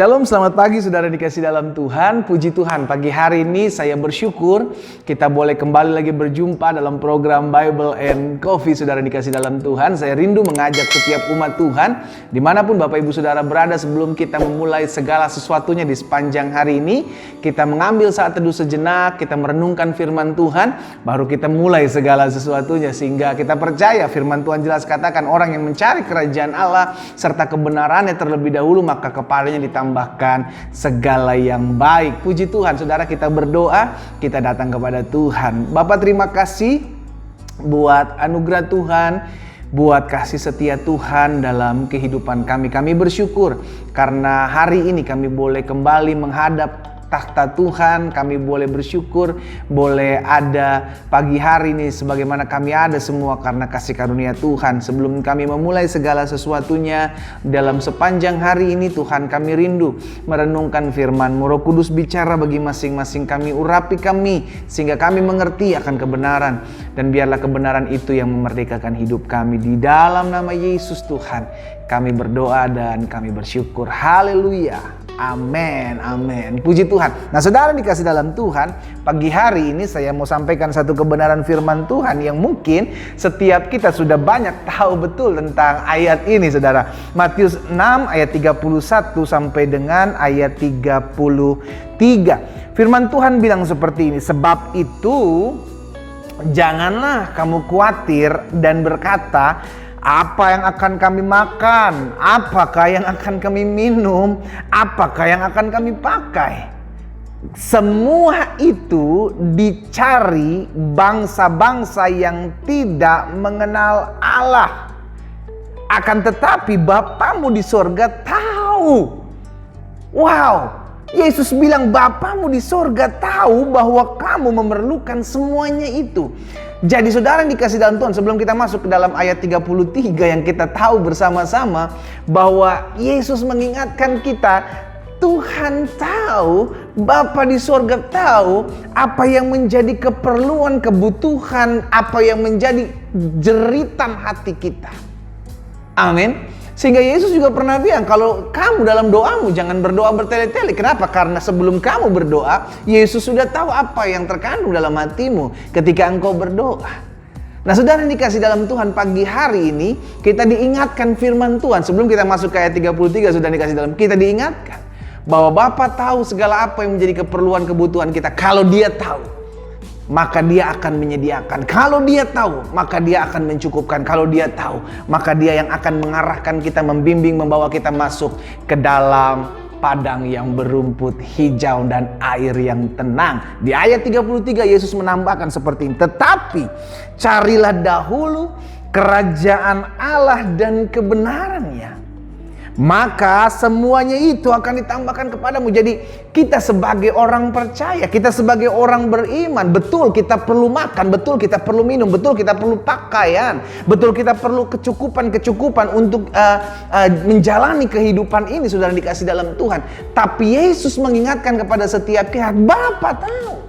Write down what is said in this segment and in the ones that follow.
Shalom, selamat pagi saudara dikasih dalam Tuhan. Puji Tuhan, pagi hari ini saya bersyukur kita boleh kembali lagi berjumpa dalam program Bible and Coffee saudara dikasih dalam Tuhan. Saya rindu mengajak setiap umat Tuhan dimanapun Bapak Ibu Saudara berada, sebelum kita memulai segala sesuatunya di sepanjang hari ini, kita mengambil saat teduh sejenak, kita merenungkan firman Tuhan, baru kita mulai segala sesuatunya. Sehingga kita percaya firman Tuhan jelas katakan, orang yang mencari kerajaan Allah serta kebenarannya terlebih dahulu, maka kepadanya ditambahkan segala yang baik. Puji Tuhan, saudara, kita berdoa, kita datang kepada Tuhan. Bapak, terima kasih buat anugerah Tuhan, buat kasih setia Tuhan dalam kehidupan kami. Kami bersyukur karena hari ini kami boleh kembali menghadap tahta Tuhan. Kami boleh bersyukur, boleh ada pagi hari ini sebagaimana kami ada semua karena kasih karunia Tuhan. Sebelum kami memulai segala sesuatunya dalam sepanjang hari ini, Tuhan, kami rindu merenungkan firman-Mu. Roh Kudus bicara bagi masing-masing kami, urapi kami sehingga kami mengerti akan kebenaran, dan biarlah kebenaran itu yang memerdekakan hidup kami. Di dalam nama Yesus Tuhan kami berdoa dan kami bersyukur. Haleluya. Amin, amin. Puji Tuhan. Nah, saudara dikasih dalam Tuhan, pagi hari ini saya mau sampaikan satu kebenaran firman Tuhan yang mungkin setiap kita sudah banyak tahu betul tentang ayat ini, saudara. Matius 6 ayat 31 sampai dengan ayat 33. Firman Tuhan bilang seperti ini, sebab itu janganlah kamu khawatir dan berkata, apa yang akan kami makan? Apakah yang akan kami minum? Apakah yang akan kami pakai? Semua itu dicari bangsa-bangsa yang tidak mengenal Allah. Akan tetapi Bapamu di sorga tahu. Wow, Yesus bilang Bapamu di sorga tahu bahwa kamu memerlukan semuanya itu. Jadi saudara yang dikasih dalam Tuhan, sebelum kita masuk ke dalam ayat 33 yang kita tahu bersama-sama bahwa Yesus mengingatkan kita, Tuhan tahu, Bapa di sorga tahu apa yang menjadi keperluan, kebutuhan, apa yang menjadi jeritan hati kita. Amin. Sehingga Yesus juga pernah bilang, kalau kamu dalam doamu jangan berdoa bertele-tele. Kenapa? Karena sebelum kamu berdoa, Yesus sudah tahu apa yang terkandung dalam hatimu ketika engkau berdoa. Nah, saudara yang dikasih dalam Tuhan, pagi hari ini kita diingatkan firman Tuhan. Sebelum kita masuk ke ayat 33, sudah dikasih dalam, kita diingatkan bahwa Bapa tahu segala apa yang menjadi keperluan kebutuhan kita. Kalau Dia tahu, maka Dia akan menyediakan. Kalau Dia tahu, maka Dia akan mencukupkan. Kalau Dia tahu, maka Dia yang akan mengarahkan kita, membimbing, membawa kita masuk ke dalam padang yang berumput hijau dan air yang tenang. Di ayat 33 Yesus menambahkan seperti ini, tetapi carilah dahulu kerajaan Allah dan kebenarannya, maka semuanya itu akan ditambahkan kepadamu. Jadi kita sebagai orang percaya, kita sebagai orang beriman, betul kita perlu makan, betul kita perlu minum, betul kita perlu pakaian, betul kita perlu kecukupan untuk menjalani kehidupan ini, saudara dikasih dalam Tuhan. Tapi Yesus mengingatkan kepada setiap pihak, Bapa tahu.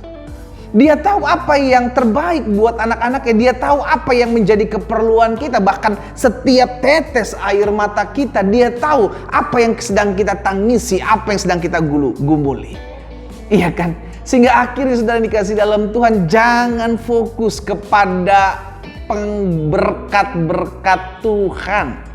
Dia tahu apa yang terbaik buat anak-anaknya. Dia tahu apa yang menjadi keperluan kita. Bahkan setiap tetes air mata kita, Dia tahu apa yang sedang kita tangisi, apa yang sedang kita gumuli. Iya kan? Sehingga akhirnya saudara dikasih dalam Tuhan, jangan fokus kepada berkat-berkat Tuhan.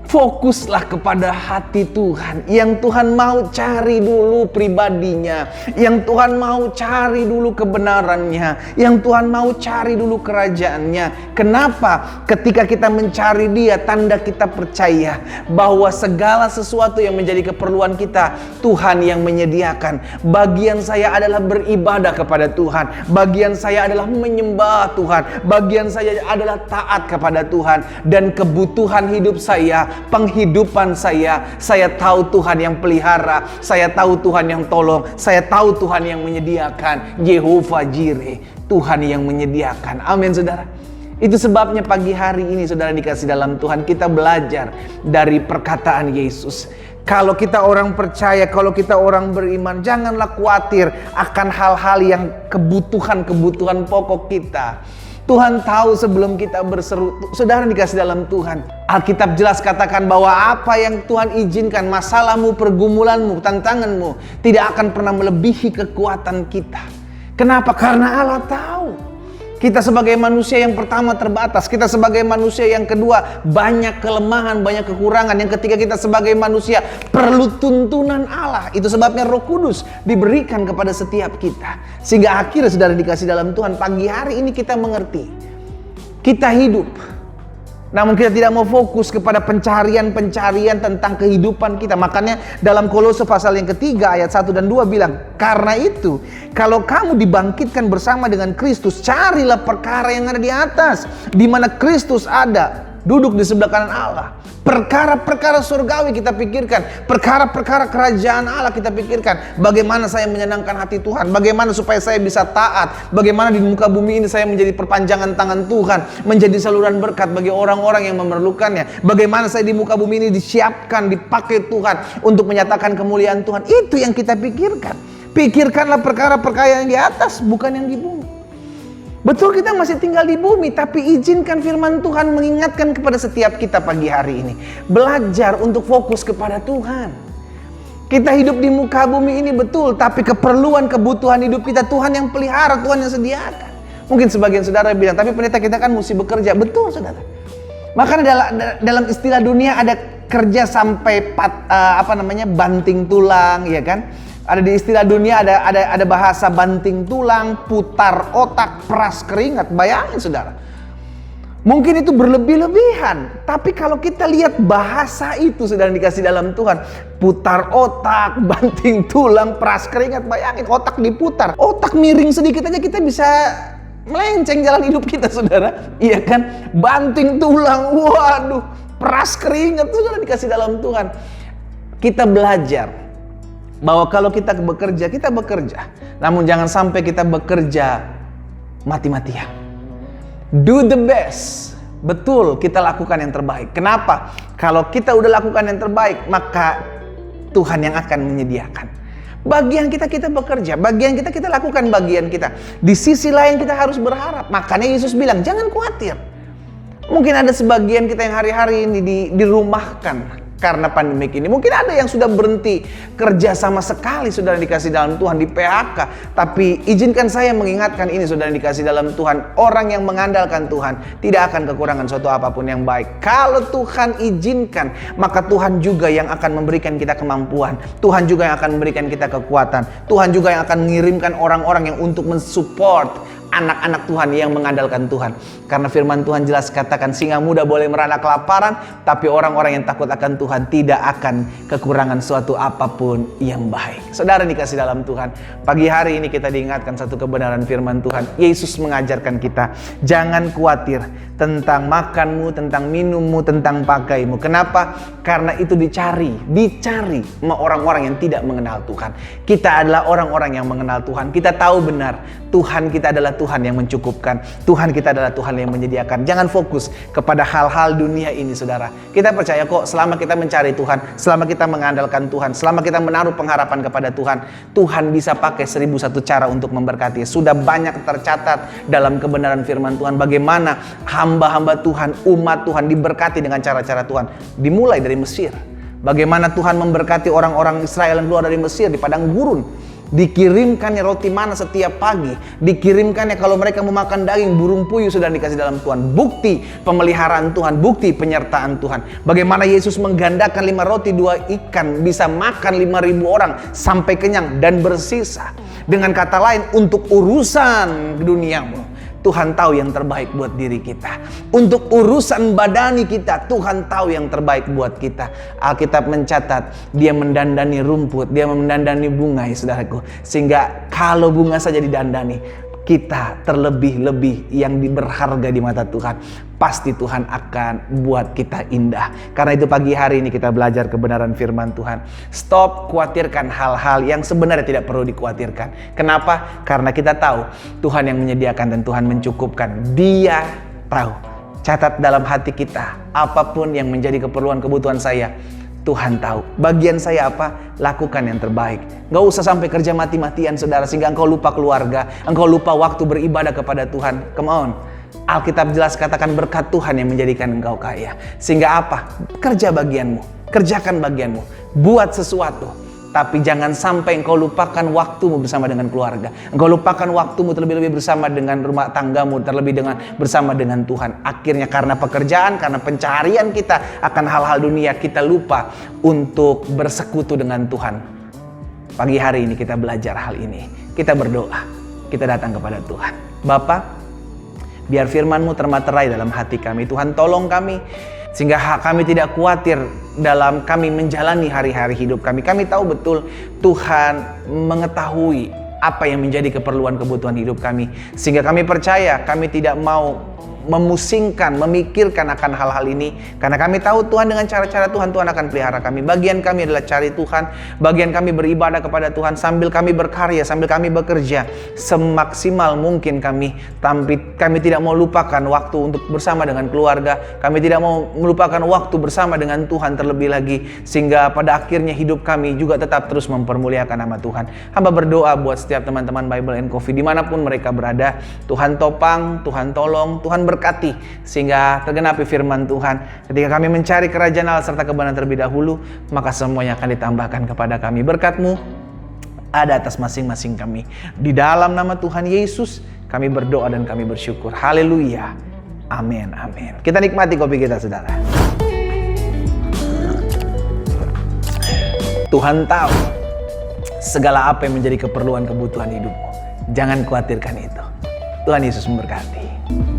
Fokuslah kepada hati Tuhan. Yang Tuhan mau cari dulu pribadinya, yang Tuhan mau cari dulu kebenarannya, yang Tuhan mau cari dulu kerajaannya. Kenapa? Ketika kita mencari Dia, tanda kita percaya bahwa segala sesuatu yang menjadi keperluan kita, Tuhan yang menyediakan. Bagian saya adalah beribadah kepada Tuhan, bagian saya adalah menyembah Tuhan, bagian saya adalah taat kepada Tuhan. Dan kebutuhan hidup saya, penghidupan saya tahu Tuhan yang pelihara, saya tahu Tuhan yang tolong, saya tahu Tuhan yang menyediakan. Yehovah Jireh, Tuhan yang menyediakan. Amin, saudara. Itu sebabnya pagi hari ini, saudara dikasih dalam Tuhan, kita belajar dari perkataan Yesus. Kalau kita orang percaya, kalau kita orang beriman, janganlah khawatir akan hal-hal yang kebutuhan pokok kita. Tuhan tahu sebelum kita berseru. Saudara dikasih dalam Tuhan, Alkitab jelas katakan bahwa apa yang Tuhan izinkan, masalahmu, pergumulanmu, tantanganmu, tidak akan pernah melebihi kekuatan kita. Kenapa? Karena Allah tahu kita sebagai manusia yang pertama terbatas, kita sebagai manusia yang kedua banyak kelemahan, banyak kekurangan, yang ketiga kita sebagai manusia perlu tuntunan Allah. Itu sebabnya Roh Kudus diberikan kepada setiap kita, sehingga akhirnya saudara dikasih dalam Tuhan, pagi hari ini kita mengerti kita hidup, namun kita tidak mau fokus kepada pencarian tentang kehidupan kita. Makanya dalam Kolose pasal yang ketiga ayat 1 dan 2 bilang, karena itu kalau kamu dibangkitkan bersama dengan Kristus, carilah perkara yang ada di atas, di mana Kristus ada, duduk di sebelah kanan Allah. Perkara-perkara surgawi kita pikirkan, perkara-perkara kerajaan Allah kita pikirkan. Bagaimana saya menyenangkan hati Tuhan, bagaimana supaya saya bisa taat, bagaimana di muka bumi ini saya menjadi perpanjangan tangan Tuhan, menjadi saluran berkat bagi orang-orang yang memerlukannya. Bagaimana saya di muka bumi ini disiapkan, dipakai Tuhan untuk menyatakan kemuliaan Tuhan. Itu yang kita pikirkan. Pikirkanlah perkara-perkara yang di atas, bukan yang di bumi. Betul kita masih tinggal di bumi, tapi izinkan firman Tuhan mengingatkan kepada setiap kita pagi hari ini. Belajar untuk fokus kepada Tuhan. Kita hidup di muka bumi ini betul, tapi keperluan, kebutuhan hidup kita Tuhan yang pelihara, Tuhan yang sediakan. Mungkin sebagian saudara bilang, tapi pendeta kita kan mesti bekerja. Betul saudara. Makanya dalam istilah dunia ada kerja sampai banting tulang, ya kan? Ada di istilah dunia ada bahasa banting tulang, putar otak, peras keringat. Bayangin saudara. Mungkin itu berlebih-lebihan, tapi kalau kita lihat bahasa itu saudara dikasih dalam Tuhan, putar otak, banting tulang, peras keringat. Bayangin otak diputar, otak miring sedikit aja kita bisa melenceng jalan hidup kita saudara. Iya kan? Banting tulang, waduh, peras keringat saudara dikasih dalam Tuhan. Kita belajar bahwa kalau kita bekerja, kita bekerja. Namun jangan sampai kita bekerja mati-matian. Do the best. Betul, kita lakukan yang terbaik. Kenapa? Kalau kita udah lakukan yang terbaik, maka Tuhan yang akan menyediakan. Bagian kita bekerja, bagian kita lakukan bagian kita. Di sisi lain kita harus berharap. Makanya Yesus bilang, jangan khawatir. Mungkin ada sebagian kita yang hari-hari ini dirumahkan karena pandemik ini. Mungkin ada yang sudah berhenti kerja sama sekali, saudara dikasih dalam Tuhan, di PHK. Tapi izinkan saya mengingatkan ini, saudara dikasih dalam Tuhan, orang yang mengandalkan Tuhan tidak akan kekurangan suatu apapun yang baik. Kalau Tuhan izinkan, maka Tuhan juga yang akan memberikan kita kemampuan. Tuhan juga yang akan memberikan kita kekuatan. Tuhan juga yang akan mengirimkan orang-orang yang untuk mensupport anak-anak Tuhan yang mengandalkan Tuhan. Karena firman Tuhan jelas katakan, singa muda boleh merana kelaparan, tapi orang-orang yang takut akan Tuhan tidak akan kekurangan suatu apapun yang baik. Saudara dikasih dalam Tuhan, pagi hari ini kita diingatkan satu kebenaran firman Tuhan. Yesus mengajarkan kita, jangan khawatir tentang makanmu, tentang minummu, tentang pakaimu. Kenapa? Karena itu dicari sama orang-orang yang tidak mengenal Tuhan. Kita adalah orang-orang yang mengenal Tuhan. Kita tahu benar Tuhan kita adalah Tuhan yang mencukupkan. Tuhan kita adalah Tuhan yang menyediakan. Jangan fokus kepada hal-hal dunia ini, saudara. Kita percaya kok, selama kita mencari Tuhan, selama kita mengandalkan Tuhan, selama kita menaruh pengharapan kepada Tuhan, Tuhan bisa pakai 1001 cara untuk memberkati. Sudah banyak tercatat dalam kebenaran firman Tuhan bagaimana hamba-hamba Tuhan, umat Tuhan diberkati dengan cara-cara Tuhan. Dimulai dari Mesir. Bagaimana Tuhan memberkati orang-orang Israel yang keluar dari Mesir di padang gurun. Dikirimkannya roti mana setiap pagi. Dikirimkannya kalau mereka memakan daging, burung puyuh sudah dikasih dalam Tuhan. Bukti pemeliharaan Tuhan, bukti penyertaan Tuhan. Bagaimana Yesus menggandakan 5 roti 2 ikan, bisa makan 5.000 orang sampai kenyang dan bersisa. Dengan kata lain, untuk urusan duniamu, Tuhan tahu yang terbaik buat diri kita. Untuk urusan badani kita, Tuhan tahu yang terbaik buat kita. Alkitab mencatat, dia mendandani rumput, dia mendandani bunga, ya saudaraku. Sehingga kalau bunga saja didandani, kita terlebih-lebih yang berharga di mata Tuhan. Pasti Tuhan akan buat kita indah. Karena itu pagi hari ini kita belajar kebenaran firman Tuhan. Stop khawatirkan hal-hal yang sebenarnya tidak perlu dikhawatirkan. Kenapa? Karena kita tahu Tuhan yang menyediakan dan Tuhan mencukupkan. Dia tahu. Catat dalam hati kita, apapun yang menjadi kebutuhan saya, Tuhan tahu. Bagian saya apa? Lakukan yang terbaik. Gak usah sampai kerja mati-matian, saudara, sehingga engkau lupa keluarga, engkau lupa waktu beribadah kepada Tuhan. Come on. Alkitab jelas katakan berkat Tuhan yang menjadikan engkau kaya. Sehingga apa? Kerja bagianmu, kerjakan bagianmu, buat sesuatu. Tapi jangan sampai engkau lupakan waktumu bersama dengan keluarga. Engkau lupakan waktumu terlebih-lebih bersama dengan rumah tanggamu, terlebih dengan bersama dengan Tuhan. Akhirnya karena pekerjaan, karena pencaharian kita akan hal-hal dunia, kita lupa untuk bersekutu dengan Tuhan. Pagi hari ini kita belajar hal ini. Kita berdoa, kita datang kepada Tuhan. Bapa, biar firman-Mu termaterai dalam hati kami. Tuhan, tolong kami sehingga kami tidak khawatir dalam kami menjalani hari-hari hidup kami. Kami tahu betul Tuhan mengetahui apa yang menjadi keperluan kebutuhan hidup kami. Sehingga kami percaya kami tidak mau memusingkan, memikirkan akan hal-hal ini. Karena kami tahu Tuhan dengan cara-cara Tuhan akan pelihara kami. Bagian kami adalah cari Tuhan. Bagian kami beribadah kepada Tuhan sambil kami berkarya, sambil kami bekerja semaksimal mungkin kami. Tapi kami tidak mau lupakan waktu untuk bersama dengan keluarga. Kami tidak mau melupakan waktu bersama dengan Tuhan terlebih lagi. Sehingga pada akhirnya hidup kami juga tetap terus mempermuliakan nama Tuhan. Hamba berdoa buat setiap teman-teman Bible and Coffee dimanapun mereka berada. Tuhan topang, Tuhan tolong, Tuhan berkati sehingga tergenapi firman Tuhan. Ketika kami mencari kerajaan Allah serta kebenaran terlebih dahulu, maka semuanya akan ditambahkan kepada kami. Berkat-Mu ada atas masing-masing kami. Di dalam nama Tuhan Yesus kami berdoa dan kami bersyukur. Haleluya. Amin, amin. Kita nikmati kopi kita, saudara. Tuhan tahu segala apa yang menjadi keperluan kebutuhan hidupmu. Jangan khawatirkan itu. Tuhan Yesus memberkati.